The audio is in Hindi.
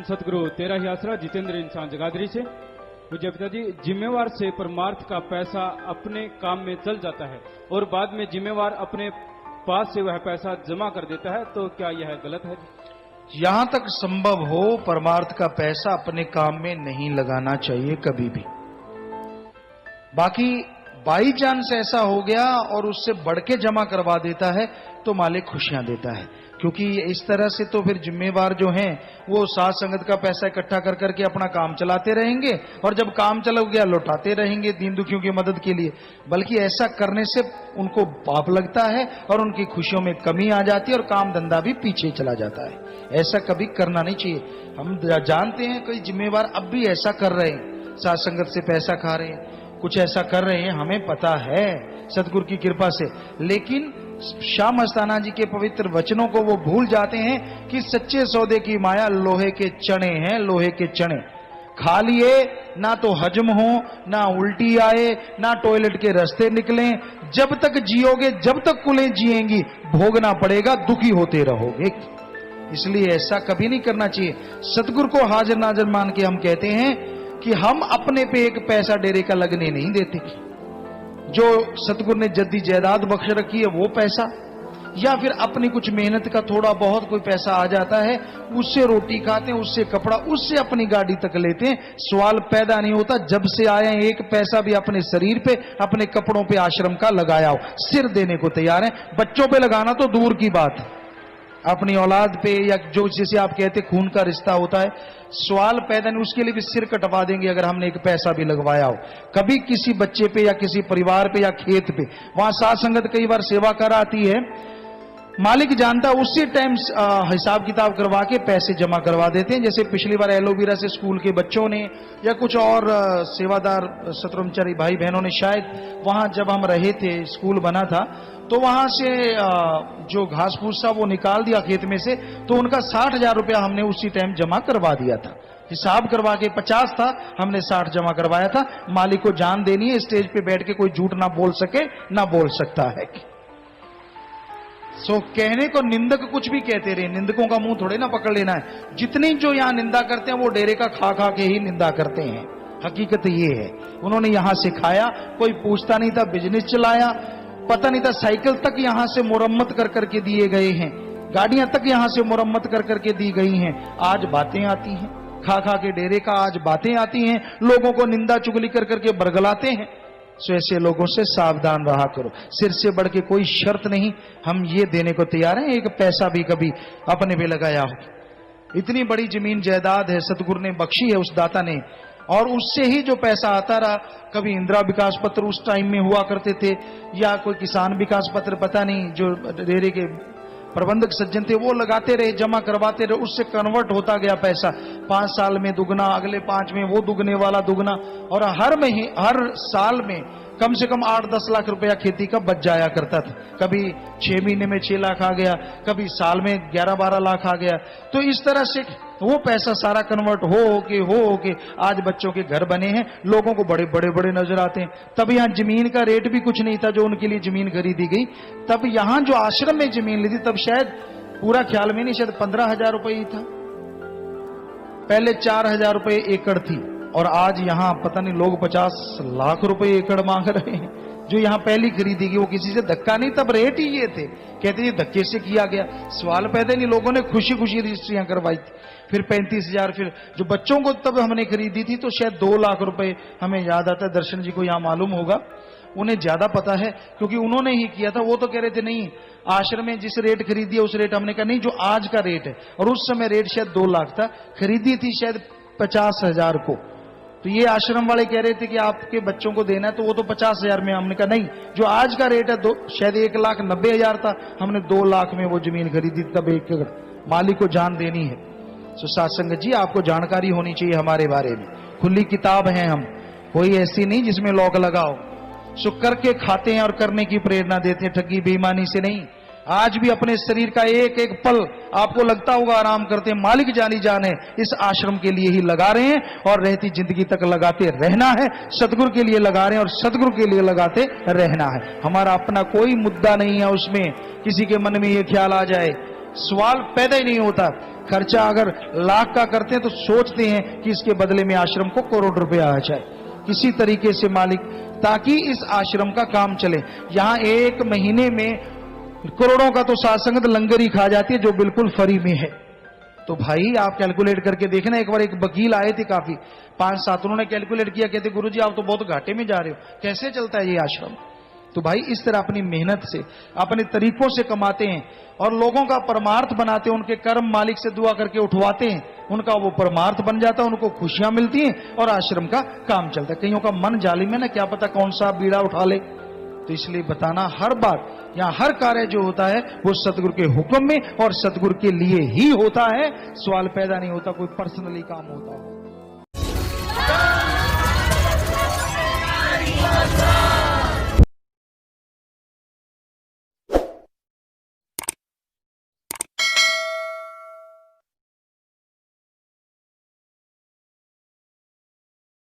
सतगुरु तेरा ही आसरा जितेंद्र इंसान जगाधरी से। पूज्य पिताजी, जिम्मेवार से परमार्थ का पैसा अपने काम में चल जाता है और बाद में जिम्मेवार अपने पास से वह पैसा जमा कर देता है, तो क्या यह गलत है? यहां तक संभव हो परमार्थ का पैसा अपने काम में नहीं लगाना चाहिए कभी भी। बाकी बाई चांस ऐसा हो गया और उससे बढ़ के जमा करवा देता है तो मालिक खुशियां देता है, क्योंकि इस तरह से तो फिर जिम्मेवार जो हैं वो साथ संगत का पैसा इकट्ठा कर करके अपना काम चलाते रहेंगे और जब काम चल गया लौटाते रहेंगे दीन दुखियों की मदद के लिए। बल्कि ऐसा करने से उनको पाप लगता है और उनकी खुशियों में कमी आ जाती है और काम धंधा भी पीछे चला जाता है। ऐसा कभी करना नहीं चाहिए। हम जानते हैं कई जिम्मेवार अब भी ऐसा कर रहे हैं, साथ संगत से पैसा खा रहे हैं, कुछ ऐसा कर रहे हैं, हमें पता है सतगुरु की कृपा से। लेकिन श्याम मस्ताना जी के पवित्र वचनों को वो भूल जाते हैं कि सच्चे सौदे की माया लोहे के चने हैं, लोहे के चने। खा लिए ना तो हजम हो, ना उल्टी आए, ना टॉयलेट के रास्ते निकलें। जब तक जियोगे, जब तक कुलें जिएंगी, भोगना पड़ेगा, दुखी होते रहोगे। इसलिए ऐसा कभी नहीं करना चाहिए। सतगुरु को हाजिर नाजिर मान के हम कहते हैं कि हम अपने पे एक पैसा डेरे का लगने नहीं देते। जो सतगुरु ने जद्दी जायदाद बख्श रखी है वो पैसा, या फिर अपनी कुछ मेहनत का थोड़ा बहुत कोई पैसा आ जाता है, उससे रोटी खाते हैं, उससे कपड़ा, उससे अपनी गाड़ी तक लेते हैं। सवाल पैदा नहीं होता जब से आए एक पैसा भी अपने शरीर पे, अपने कपड़ों पे आश्रम का लगाया हो। सिर देने को तैयार है, बच्चों पे लगाना तो दूर की बात है, अपनी औलाद पे या जो जिसे आप कहते खून का रिश्ता होता है, सवाल पैदा नहीं, उसके लिए भी सिर कटवा देंगे अगर हमने एक पैसा भी लगवाया हो। कभी किसी बच्चे पे या किसी परिवार पे या खेत पे, वहां साथ संगत कई बार सेवा कर आती है, मालिक जानता उसी टाइम हिसाब किताब करवा के पैसे जमा करवा देते हैं। जैसे पिछली बार एलोवीरा से स्कूल के बच्चों ने या कुछ और सेवादार सत्रमचारी भाई बहनों ने, शायद वहां जब हम रहे थे, स्कूल बना था, तो वहां से जो घास फूस था वो निकाल दिया खेत में से, तो उनका 60,000 रुपया हमने उसी टाइम जमा करवा दिया था। हिसाब करवा के 50 था, हमने 60 जमा करवाया था। मालिक को जान देनी है, स्टेज पे बैठ के कोई झूठ ना बोल सके, ना बोल सकता है। सो कहने को निंदक कुछ भी कहते रहे, निंदकों का मुंह थोड़े ना पकड़ लेना है। जितनी जो यहां निंदा करते हैं वो डेरे का खा खा के ही निंदा करते हैं। हकीकत ये है, उन्होंने यहां से खाया, कोई पूछता नहीं था, बिजनेस चलाया, पता नहीं था, साइकिल तक यहां से मुरम्मत कर करके दिए गए हैं, गाड़ियां तक यहां से मुरम्मत कर करके दी गई हैं। आज बातें आती हैं, खा खा के डेरे का आज बातें आती हैं, लोगों को निंदा चुगली कर करके बरगलाते हैं। सो ऐसे लोगों से सावधान रहा करो। सिर से बढ़ के कोई शर्त नहीं, हम ये देने को तैयार हैं, एक पैसा भी कभी अपने पे लगाया हो। इतनी बड़ी जमीन जायदाद है, सतगुरु ने बख्शी है उस दाता ने, और उससे ही जो पैसा आता रहा। कभी इंदिरा विकास पत्र उस टाइम में हुआ करते थे, या कोई किसान विकास पत्र, पता नहीं, जो डेरे के प्रबंधक सज्जन थे वो लगाते रहे, जमा करवाते रहे, उससे कन्वर्ट होता गया पैसा। 5 साल में दुगना, अगले 5 में वो दुगने वाला दुगना, और हर साल में कम से कम 8-10 लाख रुपया खेती का बच जाया करता था। कभी 6 महीने में 6 लाख आ गया, कभी साल में 11-12 लाख आ गया। तो इस तरह से वो पैसा सारा कन्वर्ट हो के आज बच्चों के घर बने हैं, लोगों को बड़े बड़े बड़े नजर आते हैं। तब यहाँ जमीन का रेट भी कुछ नहीं था जो उनके लिए जमीन खरीदी गई। तब यहाँ जो आश्रम में जमीन ली थी, तब शायद पूरा ख्याल में नहीं, शायद 15,000 रुपये ही था, पहले 4,000 रुपये एकड़ थी, और आज यहाँ पता नहीं लोग 50 लाख रुपए एकड़ मांग रहे हैं। जो यहाँ पहली खरीदी गई वो किसी से धक्का नहीं, तब रेट ही ये थे, कहते ये धक्के से किया गया। सवाल पैदा नहीं, लोगों ने खुशी खुशी रजिस्ट्रियां करवाई थी। फिर 35,000, फिर जो बच्चों को तब हमने खरीदी थी तो शायद 2 लाख रुपए, हमें याद आता है, दर्शन जी को यहाँ मालूम होगा, उन्हें ज्यादा पता है क्योंकि उन्होंने ही किया था। वो तो कह रहे थे नहीं, आश्रम में जिस रेट खरीदी है उस रेट, हमने कहा नहीं, जो आज का रेट है, और उस समय रेट शायद 2 लाख था, खरीदी थी शायद 50,000 को। तो ये आश्रम वाले कह रहे थे कि आपके बच्चों को देना है, तो वो तो 50,000 में, हमने कहा नहीं, जो आज का रेट है शायद 1,90,000 था, हमने 2 लाख में वो जमीन खरीदी तब एक एकड़। मालिक को जान देनी है। सो साथ संगत जी, आपको जानकारी होनी चाहिए हमारे बारे में, खुली किताब है हम, कोई ऐसी नहीं जिसमें लॉक लगाओ। सो करके खाते हैं और करने की प्रेरणा देते हैं, ठगी बेईमानी से नहीं। आज भी अपने शरीर का एक एक पल आपको लगता होगा आराम करते हैं, मालिक जानी जान है, इस आश्रम के लिए ही लगा रहे हैं और रहती जिंदगी तक लगाते रहना है। सतगुरु के लिए लगा रहे हैं और सतगुरु के लिए लगाते रहना है। हमारा अपना कोई मुद्दा नहीं है उसमें, किसी के मन में ये ख्याल आ जाए, सवाल पैदा ही नहीं होता। खर्चा अगर लाख का करते हैं तो सोचते हैं कि इसके बदले में आश्रम को करोड़ रुपया आ जाए, किसी तरीके से मालिक, ताकि इस आश्रम का काम चले। यहां एक महीने में करोड़ों का तो साध संगत लंगर ही खा जाती है, जो बिल्कुल फ्री में है। तो भाई आप कैलकुलेट करके देखना। एक बार एक वकील आए थे, काफी 5-7, उन्होंने कैलकुलेट किया, कहते गुरुजी आप तो बहुत घाटे में जा रहे हो, कैसे चलता है ये आश्रम। तो भाई इस तरह अपनी मेहनत से, अपने तरीकों से कमाते हैं और लोगों का परमार्थ बनाते हैं, उनके कर्म मालिक से दुआ करके उठवाते हैं, उनका वो परमार्थ बन जाता है, उनको खुशियां मिलती हैं और आश्रम का काम चलता है। कईयों का मन जालिम है ना, क्या पता कौन सा बीड़ा उठा ले। तो इसलिए बताना, हर बात यहां हर कार्य जो होता है वो सतगुरु के हुक्म में और सतगुरु के लिए ही होता है। सवाल पैदा नहीं होता कोई पर्सनली काम होता हो।